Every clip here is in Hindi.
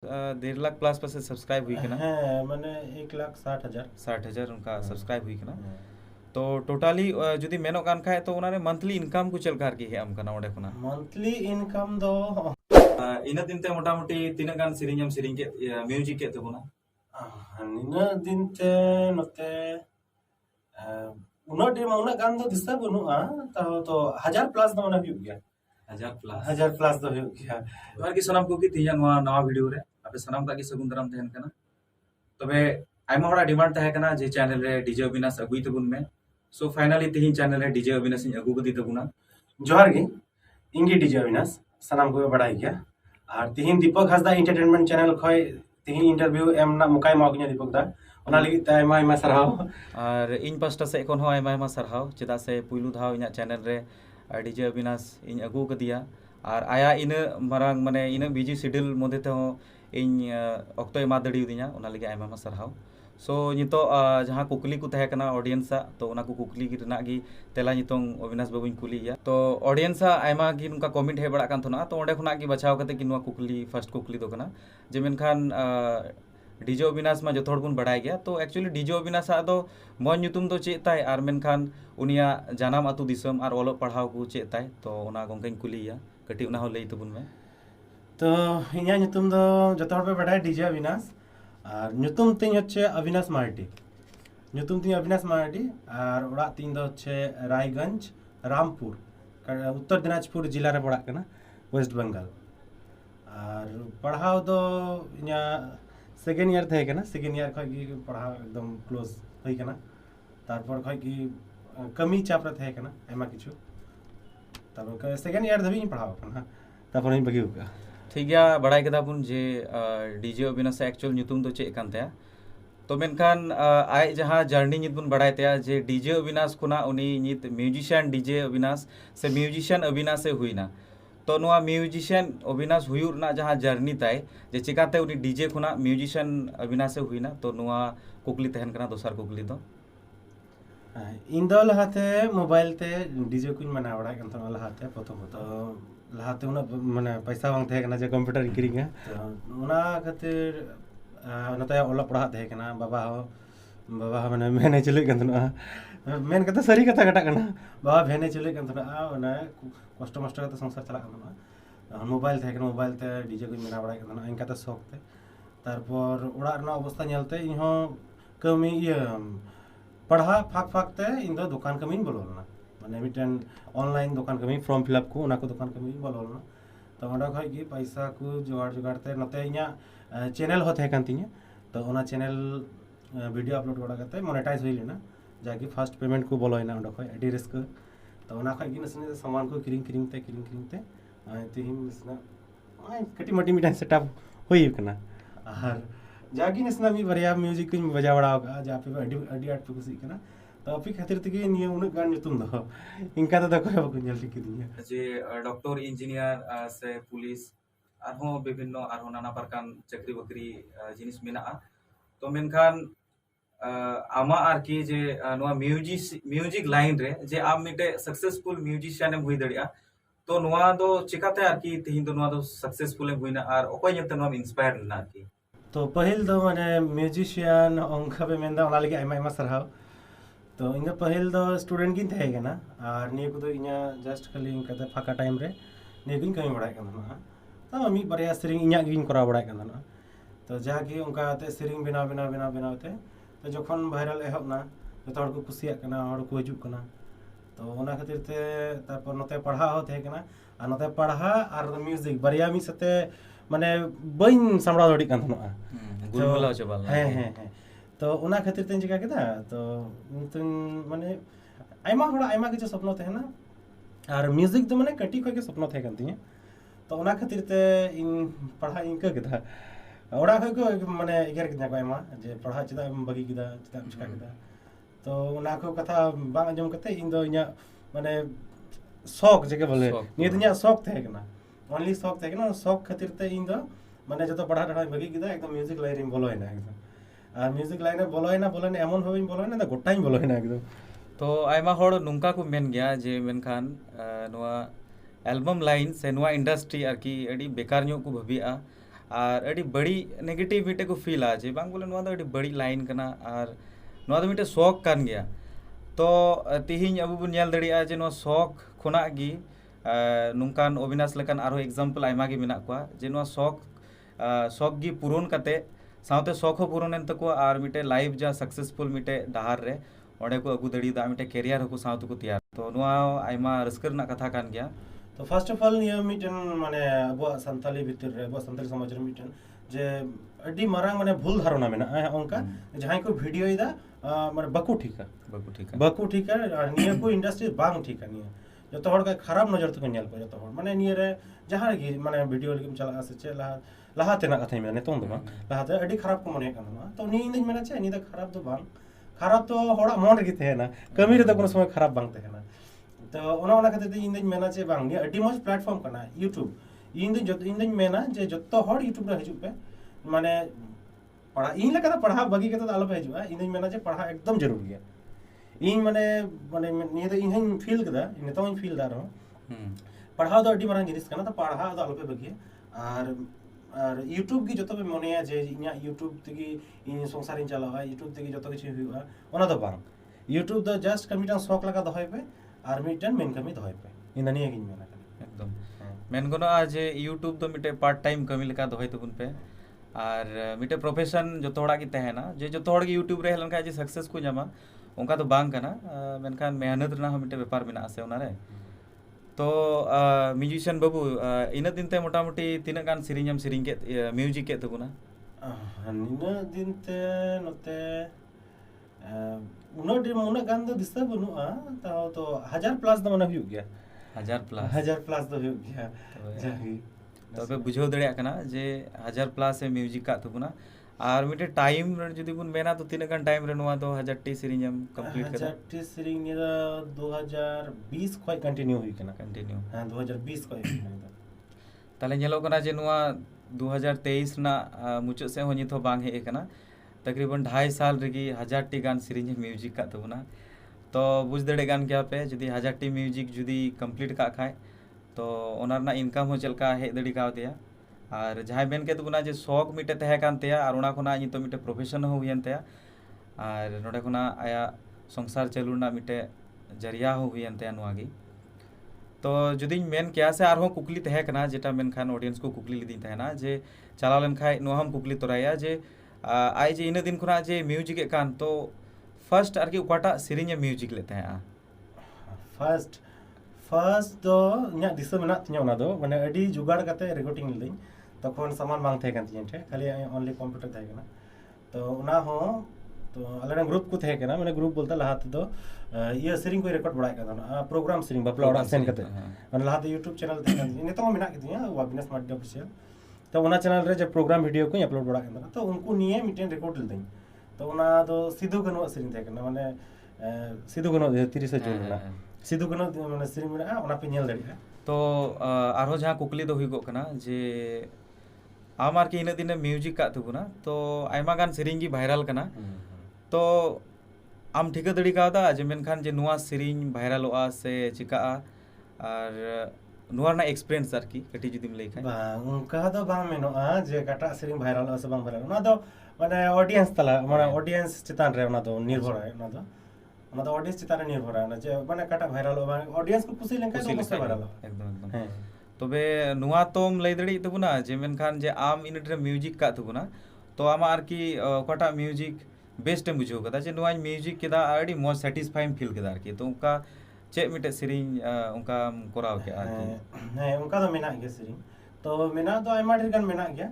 1.5 लाख प्लस पासे सब्सक्राइब हुई कना हाँ माने 1,60,000 60,000 उनका सब्सक्राइब हुई कना तो टोटाली जुदी मेनो कान खाए तो उनारे मंथली इनकम को चल कार की है हम कना ओडे खुना मंथली इनकम दो इन दिन ते मोटा मोटी तीन गान सिरिंजम सिरिंग के म्यूजिक के तबुना निना दिन ते नते उना डे उना गान दो दिसा बनुआ तो 1000 प्लस दो ना हुई गया 1000 प्लस दो हुई गया और की सनम को की तीन नवा नवा वीडियो रे आपे सनम का की सगुन दराम तहन कना तबे आइमा होड़ा डिमांड तहे कना जे चैनल रे डीजे अविनाश अगुई तबुन में सो फाइनली तीन चैनल रे डीजे अविनाश इन अगु गदी तबुना जोहार गे इंगी डीजे अविनाश सनम को बड़ाई गया और तीन दीपक हंसदा एंटरटेनमेंट चैनल खय तीन इंटरव्यू एम ना मुकाय मागनिया दीपक दा ओना लगी त आइमा आइमा सरहाव और इन पास्टा से कोन हो आइमा आइमा सरहाव चेदा से पुइलु धाव इना चैनल रे डीजे अविनाश इन अगु गदिया और आया इन मरांग माने इन बिजी शेड्यूल मधे ते हो इन अक्तो एमा दड़ी दिया ओना लगी आइमा आइमा सरहाव सो नितो जहाँ कुकली को तहे कना ऑडियंस तो उना को कुकली की रना गी तेला नितों अविनाश बाबुኝ कुलिया तो ऑडियंस आइमा गी नुका कमेंट हे बड़ा कान थना तो ओंडे खुना गी बचाव कते कि नुआ कुकली फर्स्ट कुकली दो कना जे मेनखान डीजे अविनाश मा जतो बन बड़ाय गया तो एक्चुअली डीजे अविनाश दो मन nyutum दो चेक ताय और मेनखान उनिया जानम अतु दिसम और ओलो पढ़ाव को चेक ताय तो ओना गोंकेñ कुलिया कटी उना हो लई तबुन में तो इnya nyutum दो जतो पे बड़ाय डीजे अविनाश और nyutum तिन होच्छे अविनाश मार्टी nyutum तिन अविनाश मार्टी और ओड़ा तिन दो होच्छे रायगंज रामपुर उत्तर दिनाजपुर जिला रे पड़ा कना वेस्ट बंगाल और पढ़ाव दो इnya सेकेंड ईयर थे कना सेकेंड ईयर खय की पढ़ाव एकदम क्लोज होई कना तारपर खय की कमी चाप रे थे कना एमा किछु तारपर सेकेंड ईयर धबी पढ़ाव कना तारपर ही बगी होगा ठीक गया बड़ाई कदा बुन जे डीजे अविनाश एक्चुअल nyutum तो चेक कान तया तो मेनखान आय जहाँ जर्नी नित बुन बड़ाई तया जे डीजे अविनाश खुना उनी नित म्यूजिशियन डीजे अविनाश से म्यूजिशियन अविनाश से हुईना तो नुआ म्यूजिशियन अविनाश हुयुरना जहाँ जर्नी ताय जे चिकाते उनी डीजे खुना म्यूजिशियन अविनाश से हुईना तो नुआ कुकली तहन कना दोसर कुकली तो इन दो लहाते मोबाइल ते डीजे कुछ मना बड़ा कन तो लहाते प्रथम तो लहाते उना माने पैसा बांग थे कना जे कंप्यूटर किरिंग है तो उना खातिर नते ओला पढ़ा थे कना बाबा माने मेने चले कन तो मेन कते सरी कथा कटा कना बाबा भेने चले कन तो ओना कष्ट मष्ट कते संसार चला कन तो मोबाइल थे कना मोबाइल ते डीजे कुछ मना बड़ा कन इन कते शौक थे तारपर ओड़ा रना अवस्था नेलते इहो कमी पढ़ा फाक फाक ते इन दो दुकान कमी बोलना माने मिटन ऑनलाइन दुकान कमी फॉर्म फिलअप को उना को दुकान कमी बोलना तो ओंडा खय की पैसा को जोगाड़ जोगाड़ ते नते इया चैनल होते कान तिया तो ओना चैनल वीडियो अपलोड बड़ा करते मोनेटाइज होई लेना जाके फर्स्ट पेमेंट को बोलोइना ओंडा खय एडी रिस्क तो ओना खय की नसने सामान को किरिंग ते तिहिन नसना कटी मटी मिटन सेटअप होई कना और जागी नसना मी बरिया म्यूजिक कुछ बजा बड़ा होगा जा पे अडी आट पे कुछ कना तो अपी खातिर तके निये उन गान nyutum दो इनका तो देखो बको नेल टिक दिया जे डॉक्टर इंजीनियर से पुलिस आरहों विभिन्न आरहों नाना प्रकार चाकरी बकरी जिनिस मेना तो मेनखान आमा आरकी जे नोआ म्यूजिक लाइन रे जे आम मिटे सक्सेसफुल म्यूजिशियन एम हुई दड़िया तो नोआ दो चिकाते आरकी तिहिन दो नोआ दो सक्सेसफुल एम हुईना आर ओकोय नेते नोआ इंस्पायर ना आरकी तो पहिल दो माने म्यूजिशियन अंका पे मेंदा ओना लगे आइमा आइमा सरहाव तो इनका पहिल दो स्टूडेंट किन थे कना और निये को दो इना जस्ट खाली इनका ते फाका टाइम रे निये किन कमी बड़ा कना तो मी बरिया सेरिंग इना गिन करा बड़ा कना तो जाके उनका ते सेरिंग बिना ते तो जखन वायरल एहब ना तो हर को खुशिया कना हर को हिजुक कना तो ओना खातिर ते तापर नते पढ़ा हो थे कना आ नते पढ़ा और म्यूजिक बरिया मी सते माने बइन सामड़ा दड़ी कान थनोआ गुलगुला चबाल हैं तो ओना खातिर तेन चिका केदा तो तुन माने आइमा होड़ा आइमा के सपनो थे ना और म्यूजिक तो माने कटी खय के सपनो थे कान तिया तो ओना खातिर ते इन पढ़ा इनका केदा ओड़ा खय को माने एगर के ना आइमा जे पढ़ा चिदा बगी केदा चिदा चिका केदा तो ओना को कथा बांग अंजम कते इन दो इया माने शौक जके बोले नि दुनिया शौक थे कना ओनली शौक थे कना शौक खातिर ते इन दो माने जतो पढ़ा ढड़ा बगी केदा एकदम म्यूजिक लाइन रे बोलोइना एकदम और म्यूजिक लाइन रे बोलोइना एमन होबिन बोलोइना दा गोटाइन बोलोइना एकदम तो आइमा होड़ नुंका को मेन गया जे मेनखान नोआ एल्बम लाइन से नोआ इंडस्ट्री आरकी अडी बेकार ᱧᱚᱜ को भाबिया और अड़ी बड़ी नेगेटिव मिटे को फीला जे बांग बोले नोआ दो अड़ी बड़ी लाइन कना और नोआ दो मिटे शौक कान गया तो तिहिन अबु बुन नेल दड़िया जे नोआ शौक खुना गी नुंकान अविनाश लेकान आरो एग्जाम्पल आयमा गे मेना कोआ जे नोआ शौक गी पूरण काते साउते शौक हो पूरण एन तको और मिटे लाइफ जा सक्सेसफुल मिटे डहार रे ओडे को अगु दड़िदा मिटे कैरियर को साउते को तैयार तो नोआ आयमा रस्कर ना कथा कान गया तो फर्स्ट ऑफ ऑल निया मिटन माने अब संताली भीतर रे अब संताली समाज रे मिटन जे अडी मारांग माने भूल धारणा मेना ओंका जहां को वीडियो इदा माने बकु ठीका और निया को इंडस्ट्री बांग ठीका निया जतो हड़ का खराब नजर तक नेल को जतो हड़ माने निया रे जहां गे माने वीडियो लेकिन चला से चे लहाते ना कथा मेने तो लहाते अडी खराब को मने काना तो नी इंद मेना चे नी दा खराब तो बांग खराब तो हड़ा मन रे थे ना कमी रे तो कोनो समय खराब बांग थे ना तो ओना खातिर इंद मेना चे बांग निया अडी मज प्लेटफॉर्म कना यूट्यूब इंद मेना जे जतो हड़ यूट्यूब रे हिजु पे माने पढ़ा इन लका पढ़ा बगी के तो आलो पे हिजुआ इंद मेना जे पढ़ा एकदम जरूरी गया इन माने माने निया तो इन फील कदा इन तो इन फील दा रहो पढ़ा तो अडी मारन जिनिस कना तो पढ़ा तो आलो पे बगी और यूट्यूब की जतो पे मनेया जे इना यूट्यूब तगी इन संसार इन चलावा यूट्यूब तगी जतो किछु हुआ ओना तो बांग यूट्यूब द जस्ट कमिटन शौक लगा दहय पे और मिटन मेन कमी दहय पे इन निया गिन मेना एकदम मेन गनो आज यूट्यूब तो मिटे पार्ट टाइम कमी लगा दहय तबुन पे और मिटे प्रोफेशन जतो हड़ा की तहना जे जतो हड़ की यूट्यूब रे हेलन का जे सक्सेस को जामा उनका तो बांग कना मेनखान मेहनत रना मिटे व्यापार मेना आसे उना रे तो म्यूजिशियन बाबू इन दिन ते मोटामुटी तीना गान सिरिंजम सिरिंग के म्यूजिक के तबुना इन दिन ते नते उना गान दो दिसता बनुआ तो 1000 प्लस द मने हुई गया 1000 प्लस द हुई गया जाही तबे बुझो दड़िया कना जे 1000 प्लस है म्यूजिक का तबुना और मिटे टाइम जदी बुन मेना तो तीना गान टाइम रे नोआ तो 1000 टी सिरिंजम कंप्लीट कर 1000 टी सिरिंग ने 2020 खय कंटिन्यू हुई कना हां 2020 खय ताले नेलो कना जे नोआ 2023 ना मुचाद से हो निथो बांग हे कना तकरीबन 2.5 साल रेगी 1000 टी गान सिरिंज म्यूजिक का तबुना तो बुझ दड़े गान क्या पे जदी 1000 टी म्यूजिक जदी कंप्लीट का खाय तो ओनार ना इनकम हो चलका हे दड़ी का दिया और जहां बेन के तबुना जे शौक मिटे तहे कान तेया और ओना खोना नितो मिटे प्रोफेशन हो हुयन तेया और नोडे खोना आया संसार चलू ना मिटे जरिया हो हुयन तेया नोआगी तो जदी मेन किया से आरो कुकली तहे कना जेटा मेन खान ऑडियंस को कुकली लिदी तहेना जे चला लेन खाय नो हम कुकली तोराया जे आई जे इन दिन खुना जे म्यूजिक कान तो फर्स्ट आर की उकाटा सिरिंज म्यूजिक लेते हैं फर्स्ट दो इना दिसो मेना तिया ओना दो माने अडी जुगाड़ काते रिकॉर्डिंग लेदिन तखन सामान बांग थे कान तिया ठे खाली ओनली कंप्यूटर थे कना तो ओना हो तो अलग ग्रुप को थे कना माने ग्रुप बोलता लहात दो ये सिरिंग को रिकॉर्ड बड़ाय कना प्रोग्राम सिरिंग बापला ओडा सेन काते माने लहात यूट्यूब चैनल थे कान नितो मेना के तिया वाबिनेस मार्ट ऑफिशियल तो ओना चैनल रे जे प्रोग्राम वीडियो को अपलोड बड़ा कना तो उनको निये मिटेन रिकॉर्ड लेदिन तो ओना दो सिधु कनो सिरिंग थे कना माने सिधु कनो 30 से चलना सिधु कनो माने सिरिंग मेना ओना पे नेल दड़िया तो आरो जहां कुकली दो हुई कना जे आमार के इन दिन म्यूजिक का तबुना तो आयमा गान सिरिंग वायरल कना तो आम ठिका दड़ी का जे मेनखान जे नुआ सिरिंग वायरलआ से चिका और नुआ ना एक्सपीरियंस आर की कटी जुदिम लई खाय उनका तो बांग मेनोआ जे काटा सिरिंग वायरल से बांग वायरल ना तो माने ऑडियंस तला माने ऑडियंस चितान रे ना तो निर्भर है ना तो ऑडियंस चितान निर्भर है ना जे माने काटा वायरल ऑडियंस को खुशी लेन का तो मस्त वायरल एकदम तबे नुआ तोम लई दड़ी तबुना जे मेनखान जे आम इनटे म्यूजिक का तबुना तो आमा आर की कोटा म्यूजिक बेस्ट बुझो कदा जे नुआ म्यूजिक केदा आडी मोर सैटिस्फाइंग फील केदा आर की तो उनका चे मिटे सिरिंग उनका कोराव के आर की उनका तो मेना गया सिरिंग तो मेना तो आयमा ढेर गान मेना गया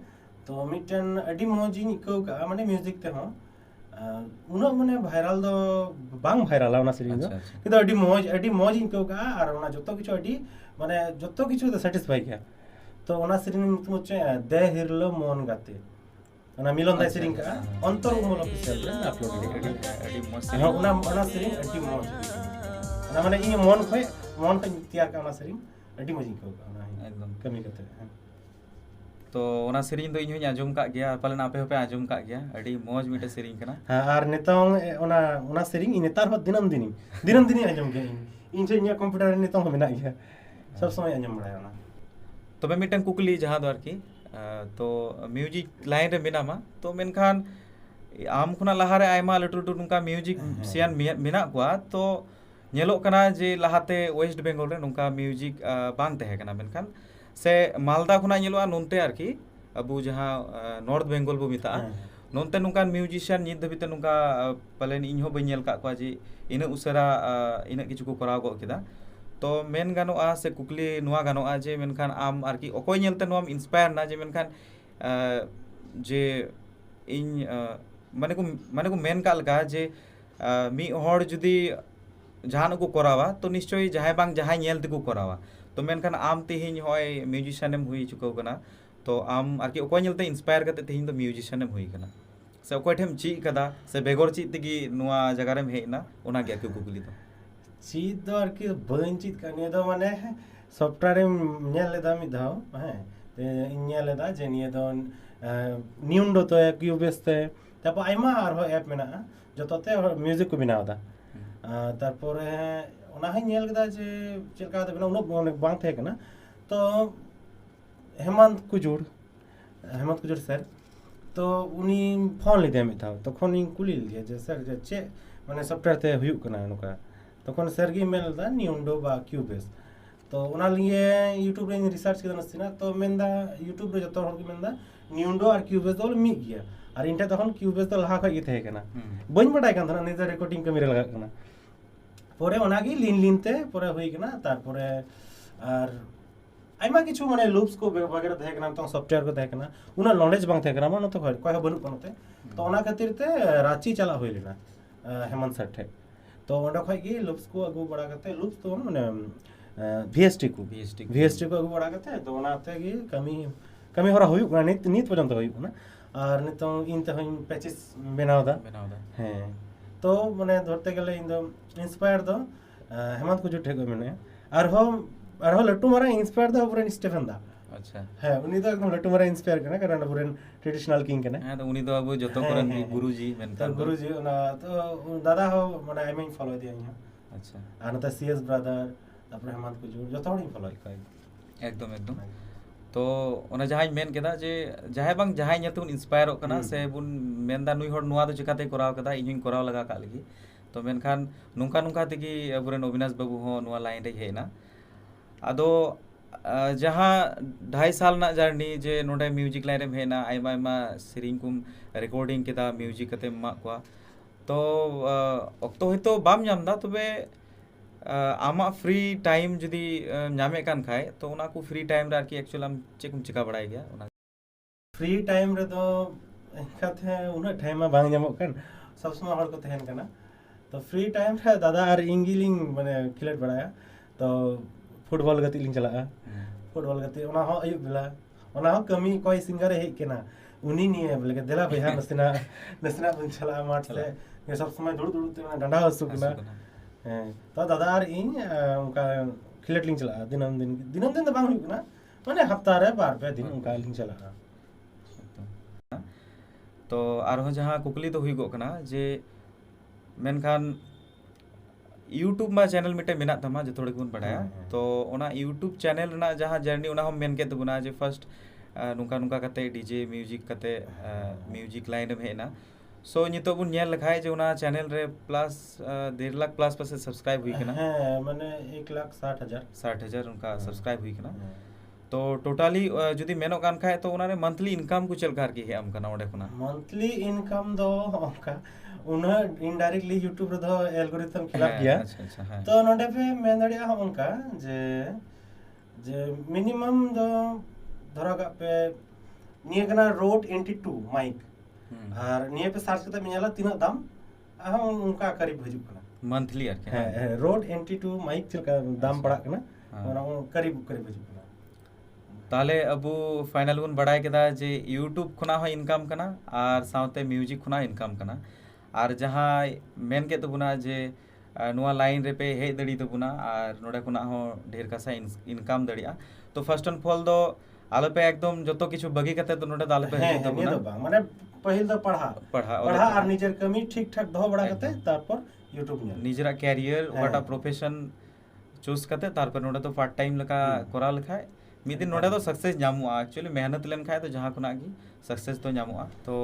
तो मिटन अडी मोजिन इको का माने म्यूजिक ते हो उना माने वायरल दो बांग वायरल ओना सिरिंग दो किदा अडी मोज इको का और ओना जतो किछु अडी माने जतो किछु तो सैटिस्फाई गया तो ओना सिरिंग तुम चे दे हिरलो मन गाते ओना मिलन दाई सिरिंग का अंतर उमल ऑफिशियल रे अपलोड अडी मस्त ओना सिरिंग अडी मोज ना माने इ मन खय मन त तैयार का ओना सिरिंग अडी मोज इको का एकदम कमी करते तो ओना सिरिंग दो इन्हों आजम का गया पालन आपे होपे आजम का गया अडी मौज मिटे सिरिंग कना हां आर नितोंग ओना सिरिंग इ नेतार हो दिनम दिनी आजम गया इन जे इन्या कंप्यूटर नितोंग हो मेना गया सब समय आजम बड़ा ओना तबे मिटन कुकली जहां दो आर की तो म्यूजिक लाइन रे मेनामा तो मेनखान आम खुना लहारे आयमा लटू लटू नुका म्यूजिक सियान मेना कुआ तो nyelok kana je lahate West Bengal re nungka music bang tehe kana menkan se Malda khuna nyeloa nonte arki abu jaha North Bengal bo mita nonte nungkan musician nit dhabite nungka palen inho bain nyel ka kwa je ina usara ina kichu ko koraw go keda तो मेन गानोआ से कुकली नुआ गानोआ जे मेनखान आम आरकी ओकोय नेलते नुआम इंस्पायर ना जे मेनखान जे इन माने को मेन का लगा जे मी हर जुदी जहान को करावा तो निश्चय जहां बांग जहां नेल ते को करावा तो मेनखान आम तेहिन होय म्यूजिशियन एम हुई चुको कना तो आम आरकी ओकोय नेलते इंस्पायर करते तेहिन तो म्यूजिशियन एम हुई कना से ओकोय ठेम ची कदा से बेगोर ची तिगी नुआ जगह रेम हेना ओना गे के कुकली तो चीज दो आरकी बन चीज करने दो माने सॉफ्टवेयर नेल लेदा मि धाव हे ते नेल लेदा जे निये दो न्यूंडो तो क्यूबेस ते तापर आइमा आरो ऐप मेना जतोते म्यूजिक को बनावदा तारपरे ओना है नेल केदा जे चेलका ते बना उनो बांग थे कना तो हेमंत कुजूर सर तो उनी फोन ले दे मि था तो फोन कुली लिया जे सर जे चे माने सॉफ्टवेयर ते हुयु कना नुका तखन सरगी मेलदा न्यूंडो बा क्यूबेस तो ओना लिए यूट्यूब रे रिसर्च केदा नस्तिना तो मेंदा यूट्यूब रे जतो हर के मेंदा न्यूंडो और क्यूबेस दो मी गया और इनटा तखन क्यूबेस तो लहा खय थे केना बइन बडाय कान थना निजे रिकॉर्डिंग कमी रे लगा कना परे ओना गी लिन ते परे होई केना तार परे और आइमा किछु माने लूप्स को वगैरह थे केना तो सॉफ्टवेयर को थे केना उना नॉलेज बांग थे केना मानो तो कोय बनु पनते तो ओना खातिर ते रांची चला होई लेना हेमंत सर ठे तो ओंडा खय गी लूप्स को अगु बड़ा करते लूप्स तो माने VST को अगु बड़ा करते तो ओनाते गी कमी होरा हुयु कना नित पर्यंत हुयु कना और नितो इन ते हई पैचेस बनावदा हैं तो माने धरते गेले इन दो इंस्पायर दो हेमंत को जुठे को माने और लट्टू मारा इंस्पायर दो पुरन स्टीफन दा अच्छा है उनी तो एकदम लट्टू मारा इंस्पायर कना कारण पुरन ट्रेडिशनल किंग कना हां तो उनी तो अब जतो करन गुरुजी मेनता गुरुजी ना तो दादा हो माने आई मीन फॉलो दिया यहाँ अच्छा आना तो CS ब्रदर तापर हेमंत को जुड़ जतो ही फॉलो कई एकदम तो ओना जहां मेन केदा जे जहां बांग जहां नेतुन इंस्पायर कना से बुन मेनदा नुई हर नुआ तो चिकाते कराव कदा इᱧ कराव लगा का लगी तो मेनखान नुंका तेगी अबुरेन अविनाश बाबू हो नुआ लाइन रे हेना आदो जहाँ 2.5 साल ना जर्नी जे नोडे म्यूजिक लाइन रे हेना आइमा सेरिंग कुम रिकॉर्डिंग केदा म्यूजिक कते मा को तो अक्तो होतो बाम नामदा तबे आमा फ्री टाइम जदी नामे कान खाय तो ओना को फ्री टाइम रे आरकी एक्चुअली हम चेकुम चिका बड़ाय गया ओना फ्री टाइम रे तो खाथे उना टाइम मा बांग नामो कान सब समय हर को तहन कना तो फ्री टाइम रे दादा आर इंगिलिंग माने खिलट बड़ाया तो फुटबॉल गति लिंग चला फुटबॉल गति ओना हो अयुब बेला ओना हो कमी कोई सिंगर हे केना उनी निये बोले के देला भैया नसना बन चला माठ से ये सब समय दौड़ ते डंडा हसु केना तो दादा आर इन उनका खिलट लिंग चला दिनम दिन तो बांग हुई केना माने हफ्ता रे बार पे दिन उनका लिंग चला तो आर हो जहां कुकली तो हुई गो केना जे मेनखान यूट्यूब मा चैनल मिटे मेना तमा जो थोड़े गुन बढ़ाया तो ओना यूट्यूब चैनल ना जहां जर्नी ओना हम मेन के तबुना जे फर्स्ट नुका कते डीजे म्यूजिक कते म्यूजिक लाइन में हेना सो नितो बुन नेल लखाय जे ओना चैनल रे प्लस 1.5 लाख प्लस पर सब्सक्राइब हुई केना हां माने 1,60,000 उनका सब्सक्राइब हुई केना तो टोटली जदी मेनो कान खाय तो ओना रे मंथली इनकम को चलकार की है हम कना ओडे कोना मंथली इनकम दो हमका उन्हें इनडायरेक्टली यूट्यूब रे दो एल्गोरिथम खिलाफ गया अच्छा तो नोडे पे मैं दड़िया हम उनका जे मिनिमम दो धरा का पे निये कना रोड 82 माइक और निये पे सर्च करते मिला तीन दाम हम उनका करीब भजु कना मंथली आर के रोड 82 माइक चलका दाम पड़ा कना और करीब भजु कना ताले अबु फाइनल गुन बढ़ाय केदा जे यूट्यूब खुना हो इनकम कना और साउते म्यूजिक खुना इनकम कना और जहाँ मेन के तबुना जे नुआ लाइन रे पे हे दड़ी तबुना और नोडे खुना हो ढेर कासा इनकम दड़िया तो फर्स्ट एंड फॉल दो आले पे एकदम जतो किछु बगी कते तो नोडे दाले पे हे तबुना माने पहिल तो पढ़ा और निजर कमी ठीक ठाक दो बड़ा कते तारपर यूट्यूब ने निजरा कैरियर वाटा प्रोफेशन चूज कते तारपर नोडे तो पार्ट टाइम लका करा लखाय ᱢᱤᱫ ᱫᱤᱱ ᱱᱚᱰᱮ ᱫᱚ सक्सेस ᱧᱟᱢᱚᱜᱼᱟ एक्चुअली मेहनत ᱞᱮᱱ ᱠᱷᱟᱡ ᱫᱚ ᱡᱟᱦᱟᱸ ᱠᱷᱚᱱᱟᱜ ᱜᱮ सक्सेस ᱫᱚ ᱧᱟᱢᱚᱜᱼᱟ ᱛᱚ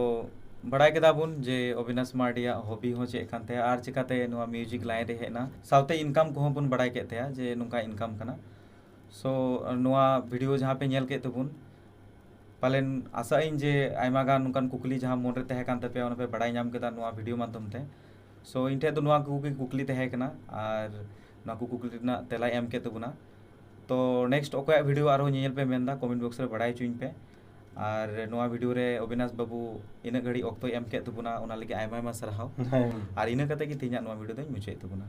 बड़ाई केदा बुन जे अविनाश मार्डिया हॉबी हो चेक कान थे आर चिकाते नुआ म्यूजिक लाइन रे हेना साउते इनकम को बुन बड़ाई के थे जे नुका इनकम कना सो नुआ वीडियो जहाँ पे नेल के तबुन पालेन आशा इन जे आयमा गान नुकान कुकली जहाँ मन रे तहे कान तपे ओना पे बड़ाई नाम केदा नुआ वीडियो माध्यम ते सो इन ठे दो नुआ कुकली तहे कना आर नुआ कुकली ना तेला एम के तबुना तो नेक्स्ट ओका वीडियो आरो नेल पे मेनदा कमेंट बॉक्स रे बड़ाई चुइन पे और नोआ वीडियो रे अविनाश बाबू इन घड़ी अक्तो एम के तबुना ओना लगे आयमा आयमा सरहाव और इन कते कि तिना नोआ वीडियो दो मुचाई तबुना।